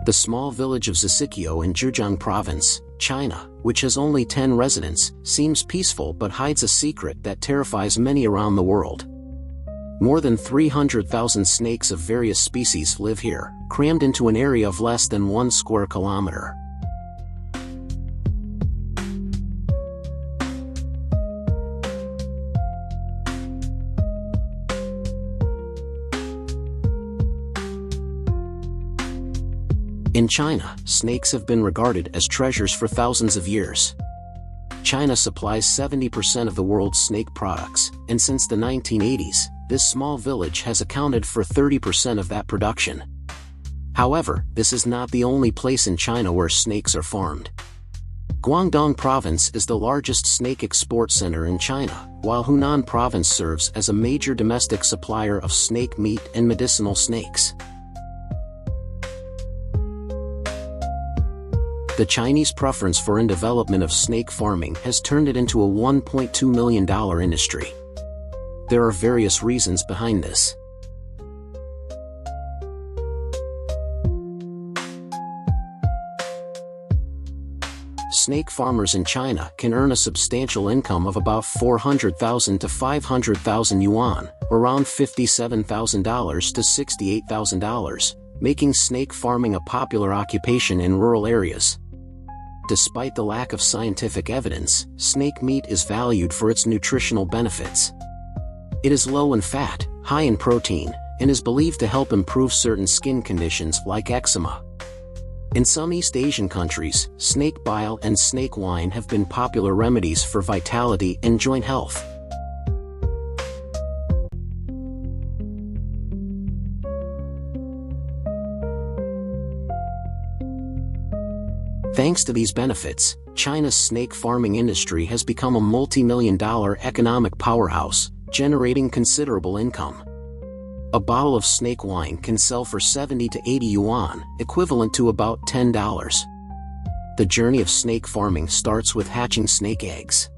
The small village of Zisikyo in Zhejiang Province, China, which has only 10 residents, seems peaceful but hides a secret that terrifies many around the world. More than 300,000 snakes of various species live here, crammed into an area of less than 1 square kilometer. In China, snakes have been regarded as treasures for thousands of years. China supplies 70% of the world's snake products, and since the 1980s, this small village has accounted for 30% of that production. However, this is not the only place in China where snakes are farmed. Guangdong Province is the largest snake export center in China, while Hunan Province serves as a major domestic supplier of snake meat and medicinal snakes. The Chinese preference for and development of snake farming has turned it into a $1.2 million industry. There are various reasons behind this. Snake farmers in China can earn a substantial income of about 400,000 to 500,000 yuan, around $57,000 to $68,000, making snake farming a popular occupation in rural areas. Despite the lack of scientific evidence, snake meat is valued for its nutritional benefits. It is low in fat, high in protein, and is believed to help improve certain skin conditions like eczema. In some East Asian countries, snake bile and snake wine have been popular remedies for vitality and joint health. Thanks to these benefits, China's snake farming industry has become a multi-million-dollar economic powerhouse, generating considerable income. A bottle of snake wine can sell for 70 to 80 yuan, equivalent to about $10. The journey of snake farming starts with hatching snake eggs.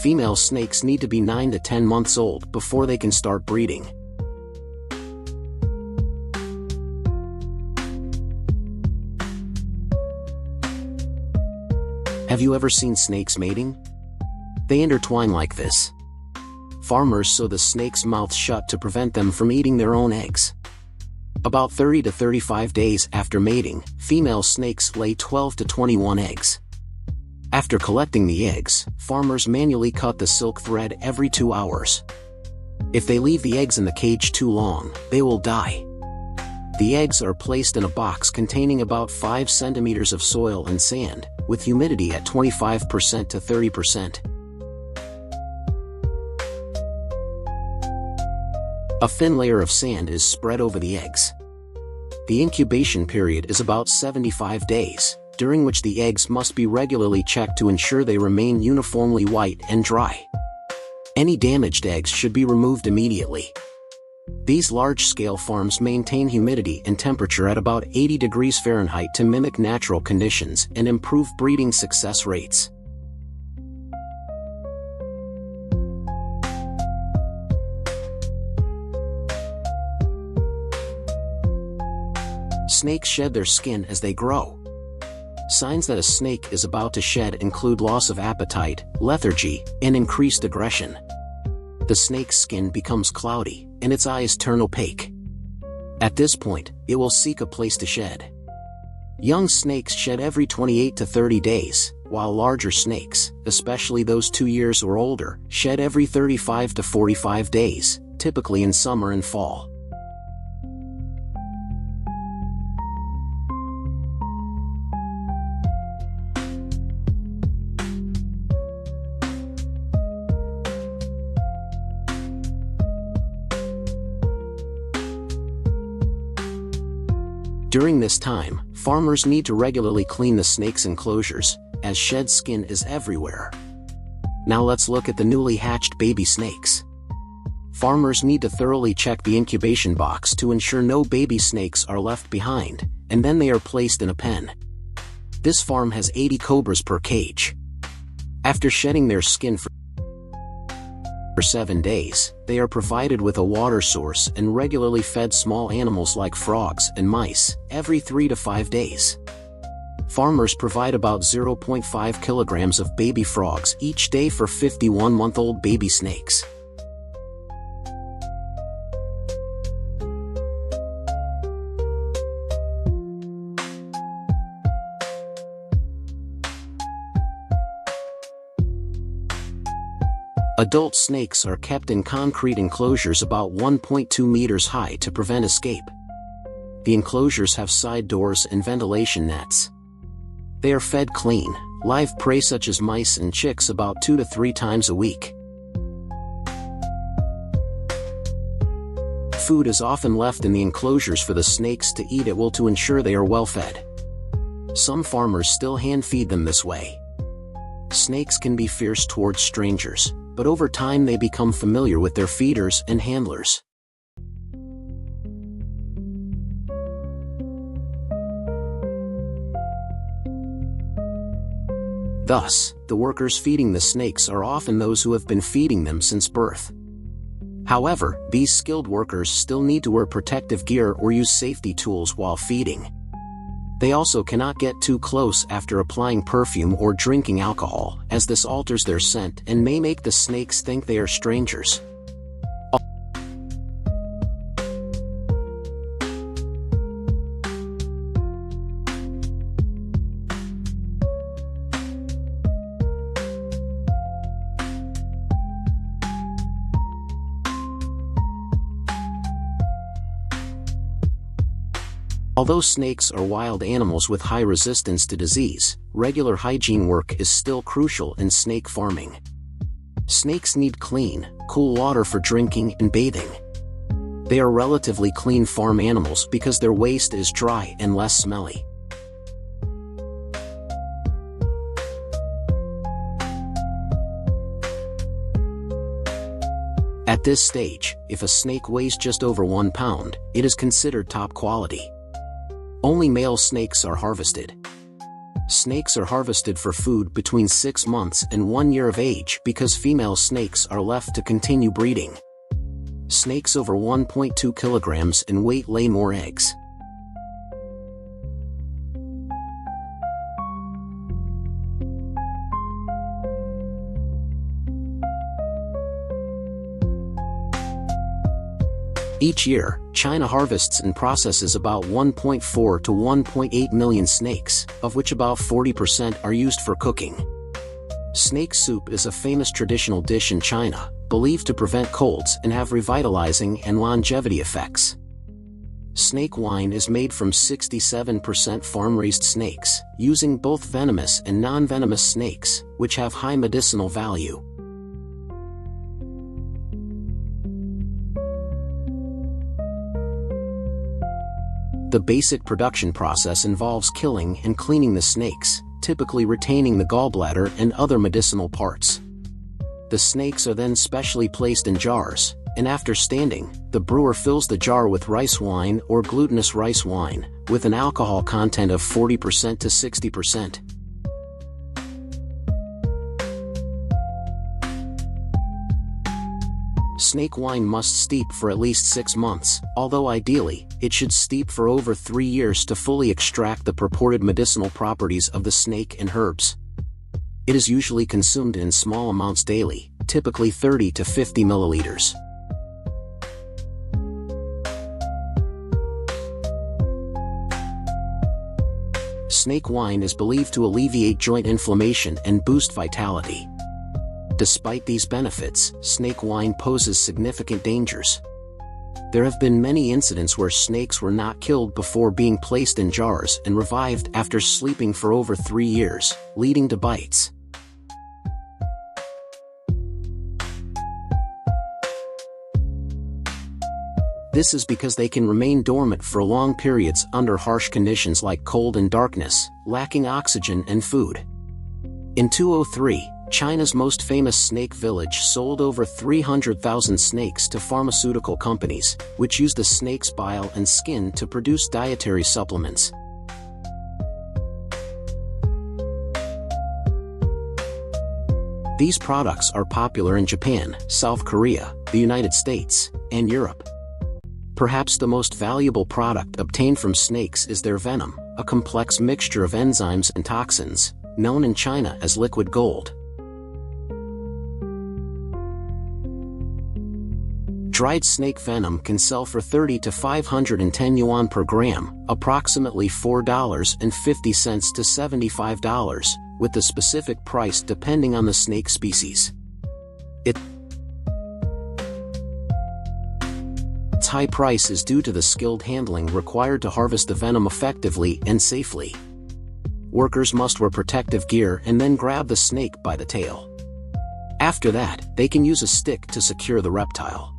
Female snakes need to be 9 to 10 months old before they can start breeding. Have you ever seen snakes mating? They intertwine like this. Farmers sew the snake's mouth shut to prevent them from eating their own eggs. About 30 to 35 days after mating, female snakes lay 12 to 21 eggs. After collecting the eggs, farmers manually cut the silk thread every 2 hours. If they leave the eggs in the cage too long, they will die. The eggs are placed in a box containing about 5 centimeters of soil and sand, with humidity at 25% to 30%. A thin layer of sand is spread over the eggs. The incubation period is about 75 days, during which the eggs must be regularly checked to ensure they remain uniformly white and dry. Any damaged eggs should be removed immediately. These large-scale farms maintain humidity and temperature at about 80 degrees Fahrenheit to mimic natural conditions and improve breeding success rates. Snakes shed their skin as they grow. Signs that a snake is about to shed include loss of appetite, lethargy, and increased aggression. The snake's skin becomes cloudy, and its eyes turn opaque. At this point, it will seek a place to shed. Young snakes shed every 28 to 30 days, while larger snakes, especially those 2 years or older, shed every 35 to 45 days, typically in summer and fall. During this time, farmers need to regularly clean the snake's enclosures, as shed skin is everywhere. Now let's look at the newly hatched baby snakes. Farmers need to thoroughly check the incubation box to ensure no baby snakes are left behind, and then they are placed in a pen. This farm has 80 cobras per cage. After shedding their skin for For 7 days, they are provided with a water source and regularly fed small animals like frogs and mice, every 3 to 5 days. Farmers provide about 0.5 kilograms of baby frogs each day for 51-month-old baby snakes. Adult snakes are kept in concrete enclosures about 1.2 meters high to prevent escape. The enclosures have side doors and ventilation nets. They are fed clean, live prey such as mice and chicks about 2 to 3 times a week. Food is often left in the enclosures for the snakes to eat to ensure they are well fed. Some farmers still hand feed them this way. Snakes can be fierce towards strangers, but over time they become familiar with their feeders and handlers. Thus, the workers feeding the snakes are often those who have been feeding them since birth. However, these skilled workers still need to wear protective gear or use safety tools while feeding. They also cannot get too close after applying perfume or drinking alcohol, as this alters their scent and may make the snakes think they are strangers. Although snakes are wild animals with high resistance to disease, regular hygiene work is still crucial in snake farming. Snakes need clean, cool water for drinking and bathing. They are relatively clean farm animals because their waste is dry and less smelly. At this stage, if a snake weighs just over 1 pound, it is considered top quality. Only male snakes are harvested. Snakes are harvested for food between 6 months and 1 year of age because female snakes are left to continue breeding. Snakes over 1.2 kilograms in weight lay more eggs. Each year, China harvests and processes about 1.4 to 1.8 million snakes, of which about 40% are used for cooking. Snake soup is a famous traditional dish in China, believed to prevent colds and have revitalizing and longevity effects. Snake wine is made from 67% farm-raised snakes, using both venomous and non-venomous snakes, which have high medicinal value. The basic production process involves killing and cleaning the snakes, typically retaining the gallbladder and other medicinal parts. The snakes are then specially placed in jars, and after standing, the brewer fills the jar with rice wine or glutinous rice wine, with an alcohol content of 40% to 60%. Snake wine must steep for at least 6 months, although ideally, it should steep for over 3 years to fully extract the purported medicinal properties of the snake and herbs. It is usually consumed in small amounts daily, typically 30 to 50 milliliters. Snake wine is believed to alleviate joint inflammation and boost vitality. Despite these benefits, snake wine poses significant dangers. There have been many incidents where snakes were not killed before being placed in jars and revived after sleeping for over 3 years, leading to bites. This is because they can remain dormant for long periods under harsh conditions like cold and darkness, lacking oxygen and food. In 2003, China's most famous snake village sold over 300,000 snakes to pharmaceutical companies, which use the snake's bile and skin to produce dietary supplements. These products are popular in Japan, South Korea, the United States, and Europe. Perhaps the most valuable product obtained from snakes is their venom, a complex mixture of enzymes and toxins, known in China as liquid gold. Dried snake venom can sell for 30 to 510 yuan per gram, approximately $4.50 to $75, with the specific price depending on the snake species. Its high price is due to the skilled handling required to harvest the venom effectively and safely. Workers must wear protective gear and then grab the snake by the tail. After that, they can use a stick to secure the reptile.